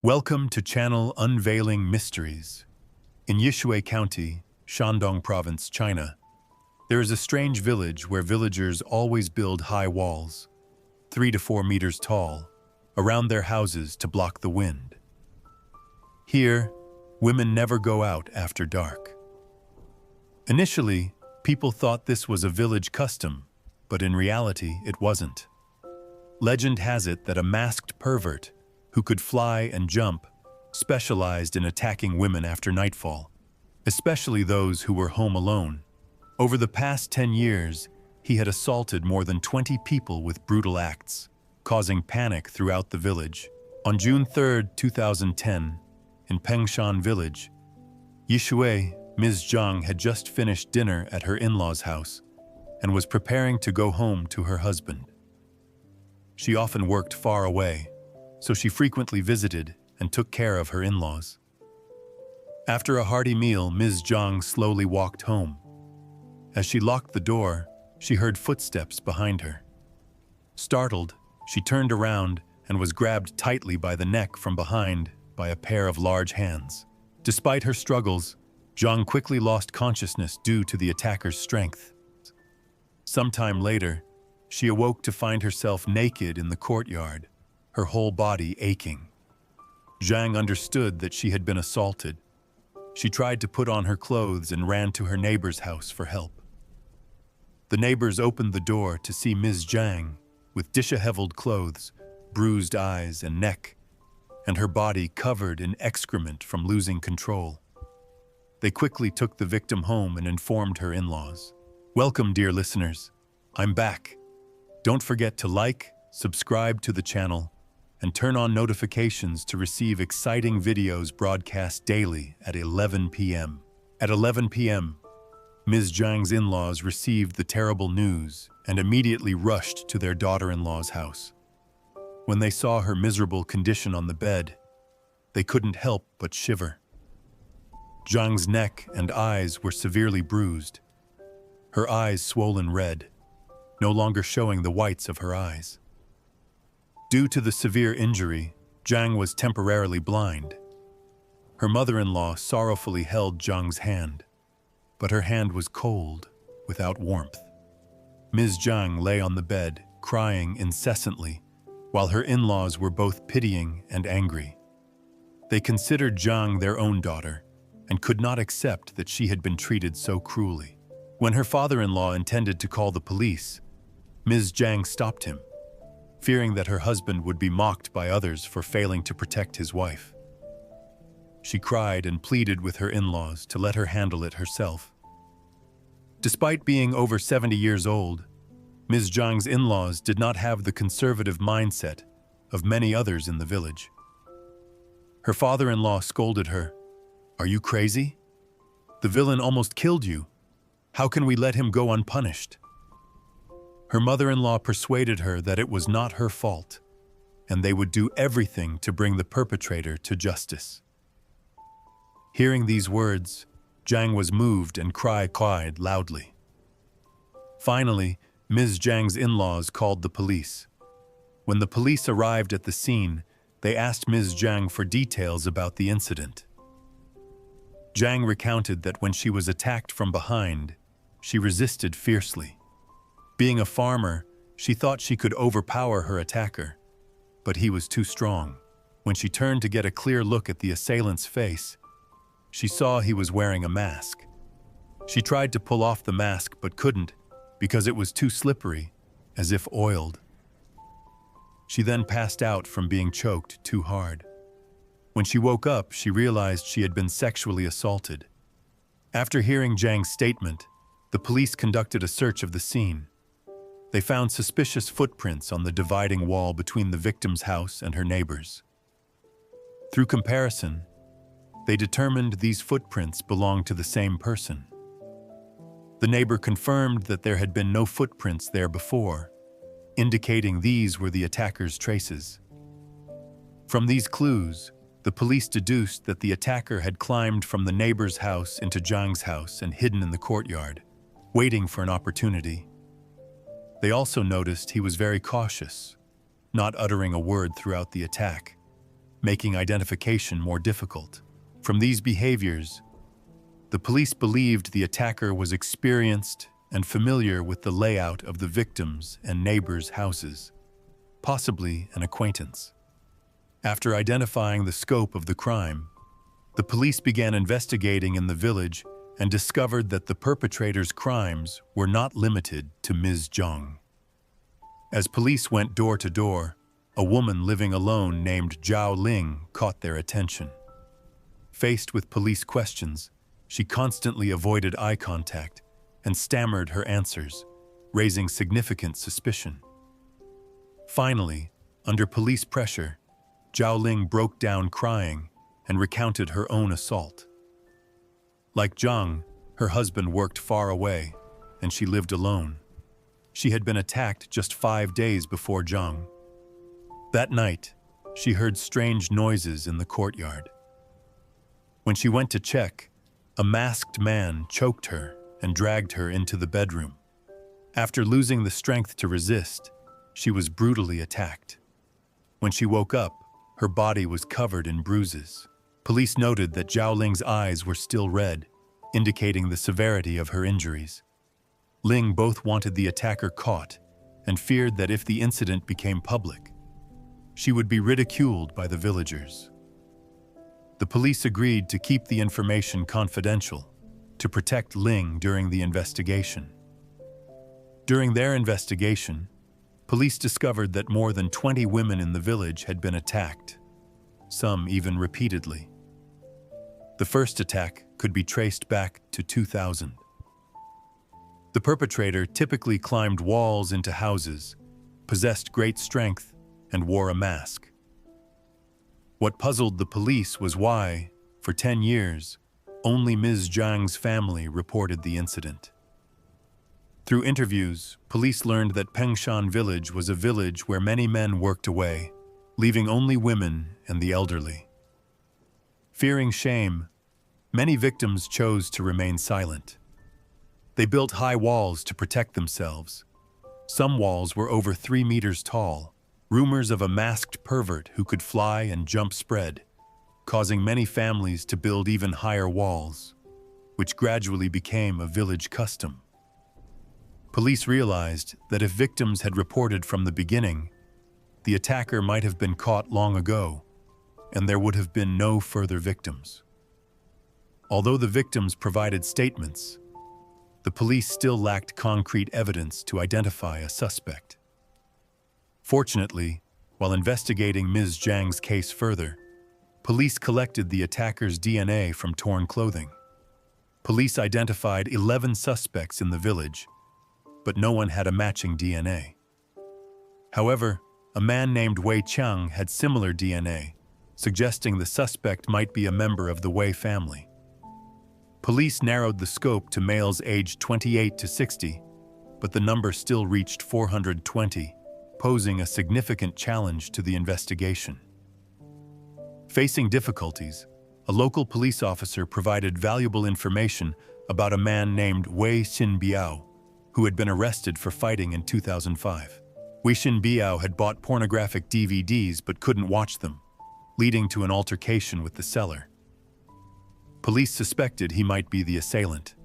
Welcome to channel Unveiling Mysteries. In Yishui County, Shandong Province, China, there is a strange village where villagers always build high walls, 3 to 4 meters tall, around their houses to block the wind. Here, women never go out after dark. Initially, people thought this was a village custom, but in reality, it wasn't. Legend has it that a masked pervert who could fly and jump specialized in attacking women after nightfall, especially those who were home alone. Over the past 10 years, he had assaulted more than 20 people with brutal acts, causing panic throughout the village. On June 3, 2010, in Pengshan village, Yishui, Ms. Zhang had just finished dinner at her in-laws' house and was preparing to go home to her husband. She often worked far away, so she frequently visited and took care of her in-laws. After a hearty meal, Ms. Zhang slowly walked home. As she locked the door, she heard footsteps behind her. Startled, she turned around and was grabbed tightly by the neck from behind by a pair of large hands. Despite her struggles, Zhang quickly lost consciousness due to the attacker's strength. Sometime later, she awoke to find herself naked in the courtyard, her whole body aching. Zhang understood that she had been assaulted. She tried to put on her clothes and ran to her neighbor's house for help. The neighbors opened the door to see Ms. Zhang with disheveled clothes, bruised eyes and neck, and her body covered in excrement from losing control. They quickly took the victim home and informed her in-laws. Welcome, dear listeners. I'm back. Don't forget to like, subscribe to the channel, and turn on notifications to receive exciting videos broadcast daily at 11 p.m. At 11 p.m., Ms. Zhang's in-laws received the terrible news and immediately rushed to their daughter-in-law's house. When they saw her miserable condition on the bed, they couldn't help but shiver. Zhang's neck and eyes were severely bruised, her eyes swollen red, no longer showing the whites of her eyes. Due to the severe injury, Zhang was temporarily blind. Her mother-in-law sorrowfully held Zhang's hand, but her hand was cold, without warmth. Ms. Zhang lay on the bed, crying incessantly, while her in-laws were both pitying and angry. They considered Zhang their own daughter and could not accept that she had been treated so cruelly. When her father-in-law intended to call the police, Ms. Zhang stopped him, fearing that her husband would be mocked by others for failing to protect his wife. She cried and pleaded with her in-laws to let her handle it herself. Despite being over 70 years old, Ms. Zhang's in-laws did not have the conservative mindset of many others in the village. Her father-in-law scolded her. "Are you crazy? The villain almost killed you. How can we let him go unpunished?" Her mother-in-law persuaded her that it was not her fault, and they would do everything to bring the perpetrator to justice. Hearing these words, Zhang was moved and cried loudly. Finally, Ms. Zhang's in-laws called the police. When the police arrived at the scene, they asked Ms. Zhang for details about the incident. Zhang recounted that when she was attacked from behind, she resisted fiercely. Being a farmer, she thought she could overpower her attacker, but he was too strong. When she turned to get a clear look at the assailant's face, she saw he was wearing a mask. She tried to pull off the mask but couldn't because it was too slippery, as if oiled. She then passed out from being choked too hard. When she woke up, she realized she had been sexually assaulted. After hearing Zhang's statement, the police conducted a search of the scene. They found suspicious footprints on the dividing wall between the victim's house and her neighbor's. Through comparison, they determined these footprints belonged to the same person. The neighbor confirmed that there had been no footprints there before, indicating these were the attacker's traces. From these clues, the police deduced that the attacker had climbed from the neighbor's house into Zhang's house and hidden in the courtyard, waiting for an opportunity. They also noticed he was very cautious, not uttering a word throughout the attack. making identification more difficult. From these behaviors, the police believed the attacker was experienced and familiar with the layout of the victims' and neighbors' houses, possibly an acquaintance. After identifying the scope of the crime, the police began investigating in the village and discovered that the perpetrator's crimes were not limited to Ms. Zhang. As police went door to door, a woman living alone named Zhao Ling caught their attention. Faced with police questions, she constantly avoided eye contact and stammered her answers, raising significant suspicion. Finally, under police pressure, Zhao Ling broke down crying and recounted her own assault. Like Zhang, her husband worked far away, and she lived alone. She had been attacked just 5 days before Zhang. That night, she heard strange noises in the courtyard. When she went to check, a masked man choked her and dragged her into the bedroom. After losing the strength to resist, she was brutally attacked. When she woke up, her body was covered in bruises. Police noted that Zhao Ling's eyes were still red, indicating the severity of her injuries. Ling both wanted the attacker caught and feared that if the incident became public, she would be ridiculed by the villagers. The police agreed to keep the information confidential to protect Ling during the investigation. During their investigation, police discovered that more than 20 women in the village had been attacked, some even repeatedly. The first attack could be traced back to 2000. The perpetrator typically climbed walls into houses, possessed great strength, and wore a mask. What puzzled the police was why, for 10 years, only Ms. Zhang's family reported the incident. Through interviews, police learned that Pengshan village was a village where many men worked away, leaving only women and the elderly. Fearing shame, many victims chose to remain silent. They built high walls to protect themselves. Some walls were over 3 meters tall. Rumors of a masked pervert who could fly and jump spread, causing many families to build even higher walls, which gradually became a village custom. Police realized that if victims had reported from the beginning, the attacker might have been caught long ago, and there would have been no further victims. Although the victims provided statements, the police still lacked concrete evidence to identify a suspect. Fortunately, while investigating Ms. Zhang's case further, police collected the attacker's DNA from torn clothing. Police identified 11 suspects in the village, but no one had a matching DNA. However, a man named Wei Qiang had similar DNA, suggesting the suspect might be a member of the Wei family. Police narrowed the scope to males aged 28 to 60, but the number still reached 420, posing a significant challenge to the investigation. Facing difficulties, a local police officer provided valuable information about a man named Wei Xinbiao, who had been arrested for fighting in 2005. Wei Xinbiao had bought pornographic DVDs but couldn't watch them, leading to an altercation with the seller. Police suspected he might be the assailant.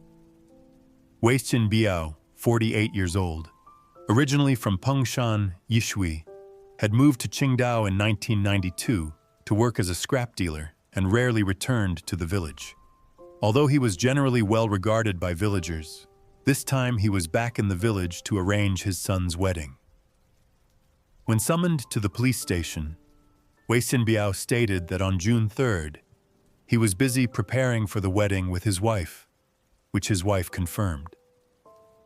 Wei Xinbiao, 48 years old, originally from Pengshan, Yishui, had moved to Qingdao in 1992 to work as a scrap dealer and rarely returned to the village. Although he was generally well regarded by villagers, this time he was back in the village to arrange his son's wedding. When summoned to the police station, Wei Xinbiao stated that on June 3rd, he was busy preparing for the wedding with his wife, which his wife confirmed.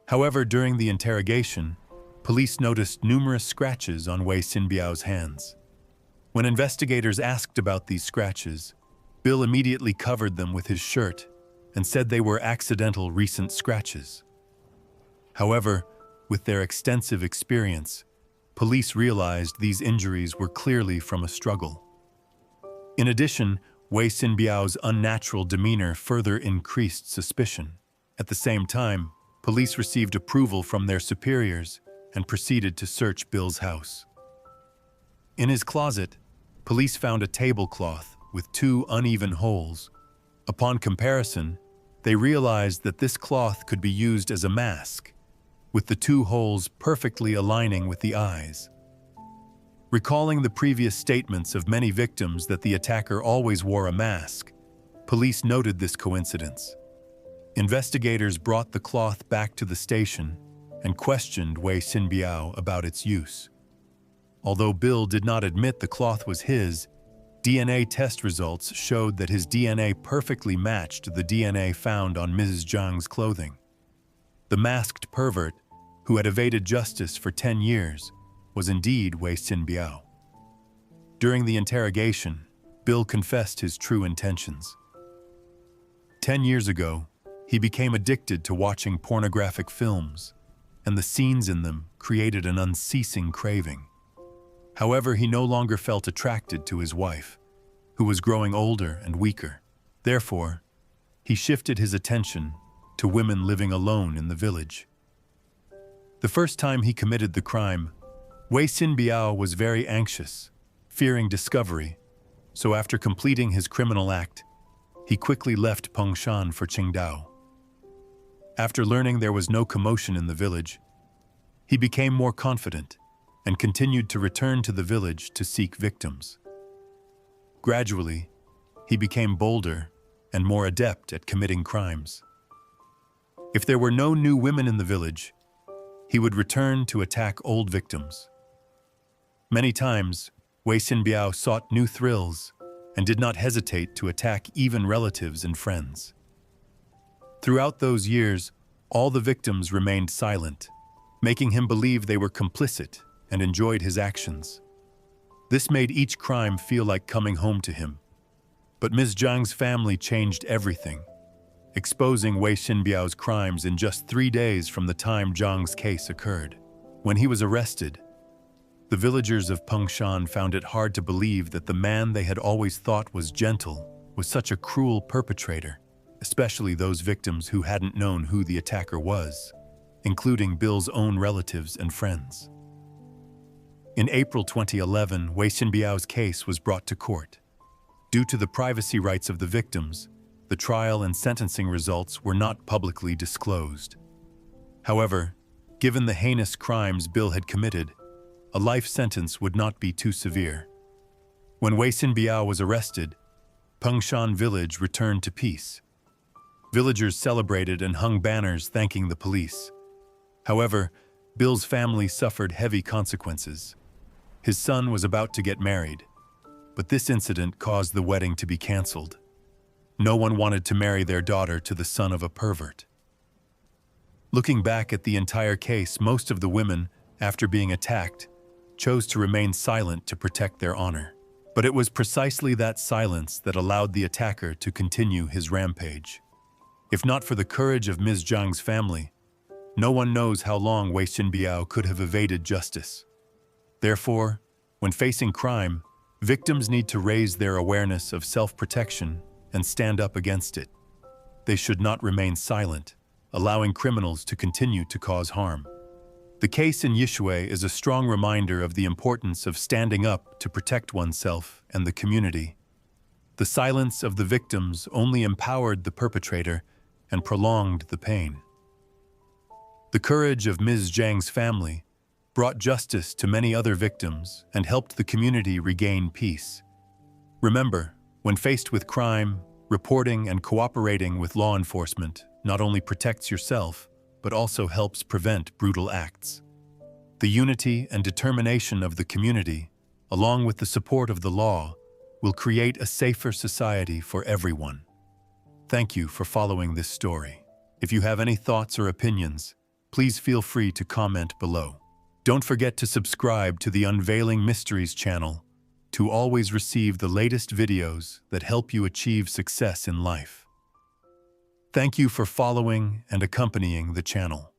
However, during the interrogation, police noticed numerous scratches on Wei Xinbiao's hands. When investigators asked about these scratches, Bill immediately covered them with his shirt and said they were accidental recent scratches. However, with their extensive experience, police realized these injuries were clearly from a struggle. In addition, Wei Xinbiao's unnatural demeanor further increased suspicion. At the same time, police received approval from their superiors and proceeded to search Bill's house. In his closet, police found a tablecloth with two uneven holes. Upon comparison, they realized that this cloth could be used as a mask, with the two holes perfectly aligning with the eyes. Recalling the previous statements of many victims that the attacker always wore a mask, police noted this coincidence. Investigators brought the cloth back to the station and questioned Wei Xinbiao about its use. Although Bill did not admit the cloth was his, DNA test results showed that his DNA perfectly matched the DNA found on Mrs. Zhang's clothing. The masked pervert, who had evaded justice for 10 years, was indeed Wei Xinbiao. During the interrogation, Bill confessed his true intentions. 10 years ago, he became addicted to watching pornographic films, and the scenes in them created an unceasing craving. However, he no longer felt attracted to his wife, who was growing older and weaker. Therefore, he shifted his attention to women living alone in the village. The first time he committed the crime, Wei Xinbiao was very anxious, fearing discovery, so after completing his criminal act, he quickly left Pongshan for Qingdao. After learning there was no commotion in the village, he became more confident and continued to return to the village to seek victims. Gradually, he became bolder and more adept at committing crimes. If there were no new women in the village, he would return to attack old victims. Many times, Wei Xinbiao sought new thrills and did not hesitate to attack even relatives and friends. Throughout those years, all the victims remained silent, making him believe they were complicit and enjoyed his actions. This made each crime feel like coming home to him. But Ms. Zhang's family changed everything, exposing Wei Xinbiao's crimes in just 3 days from the time Zhang's case occurred. When he was arrested, the villagers of Pongshan found it hard to believe that the man they had always thought was gentle was such a cruel perpetrator, especially those victims who hadn't known who the attacker was, including Bill's own relatives and friends. In April 2011, Wei Xinbiao's case was brought to court. Due to the privacy rights of the victims, the trial and sentencing results were not publicly disclosed. However, given the heinous crimes Bill had committed, a life sentence would not be too severe. When Wei Xinbiao was arrested, Pongshan village returned to peace. Villagers celebrated and hung banners thanking the police. However, Bill's family suffered heavy consequences. His son was about to get married, but this incident caused the wedding to be canceled. No one wanted to marry their daughter to the son of a pervert. Looking back at the entire case, most of the women, after being attacked, chose to remain silent to protect their honor. But it was precisely that silence that allowed the attacker to continue his rampage. If not for the courage of Ms. Zhang's family, no one knows how long Wei Xinbiao could have evaded justice. Therefore, when facing crime, victims need to raise their awareness of self-protection and stand up against it. They should not remain silent, allowing criminals to continue to cause harm. The case in Yishui is a strong reminder of the importance of standing up to protect oneself and the community. The silence of the victims only empowered the perpetrator and prolonged the pain. The courage of Ms. Zhang's family brought justice to many other victims and helped the community regain peace. Remember, when faced with crime, reporting and cooperating with law enforcement not only protects yourself, but also helps prevent brutal acts. The unity and determination of the community, along with the support of the law, will create a safer society for everyone. Thank you for following this story. If you have any thoughts or opinions, please feel free to comment below. Don't forget to subscribe to the Unveiling Mysteries channel to always receive the latest videos that help you achieve success in life. Thank you for following and accompanying the channel.